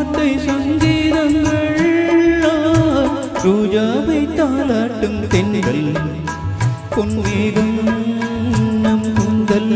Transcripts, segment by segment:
வார்த்தை சங்கீதங்கள் ரோஜாவை தாளாட்டும் தென்கள் பொன்மேகம் நம் கூந்தல்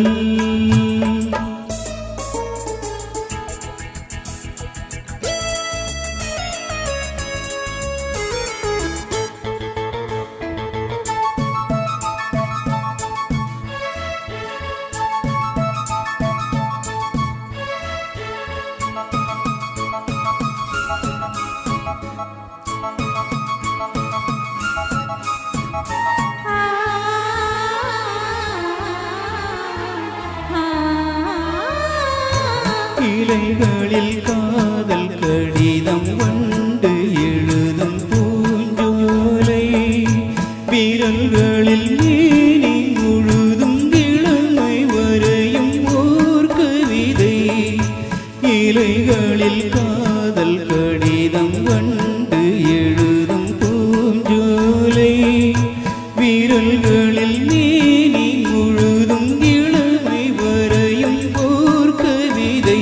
இலைகளில் காதல் கடிதம் வண்டு எழுதும் பூஞ்சோலை விரல்களில் நீனி முழுதும் இளமை வரையும் ஓர் கவிதை இலைகளில் காதல் கடிதம் வண்டு எழுதும் பூஞ்சோலை விரல்களில் நீனி முழுதும் இளமை வரையும் ஓர் கவிதை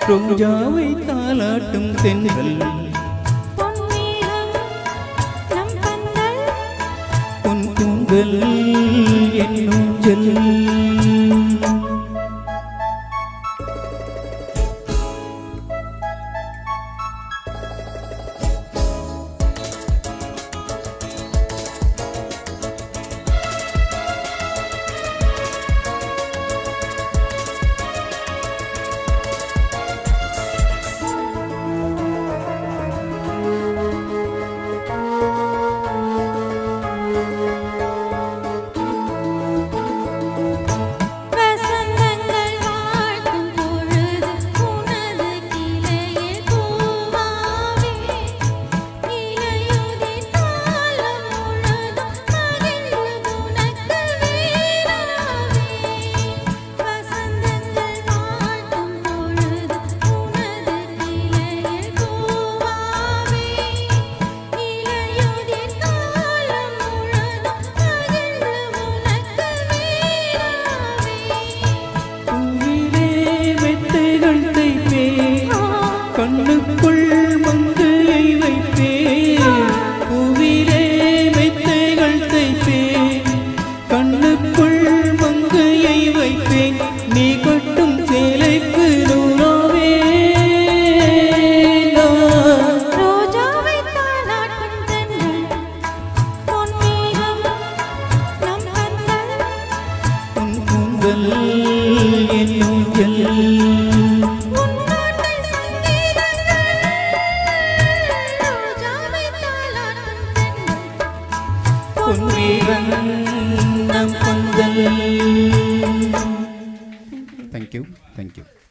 ரோஜாவை தாளாட்டும் தென்றல் பொன் கூந்தல் என்னும் ஜல் கண்ணுக்குள் மங்கையை வைப்பேன் பூவிலே மெத்தைகள் தைப்பேன் கண்ணுக்குள் மங்கையை வைப்பேன் நீ கட்டும் சேலைக்கு நூலாவே ரோஜாவை தாளாட்டும் தென்றல் பொன்மேகம் நம் கண்கள் உன் கூந்தல் என்னும் ஜல் Thank you.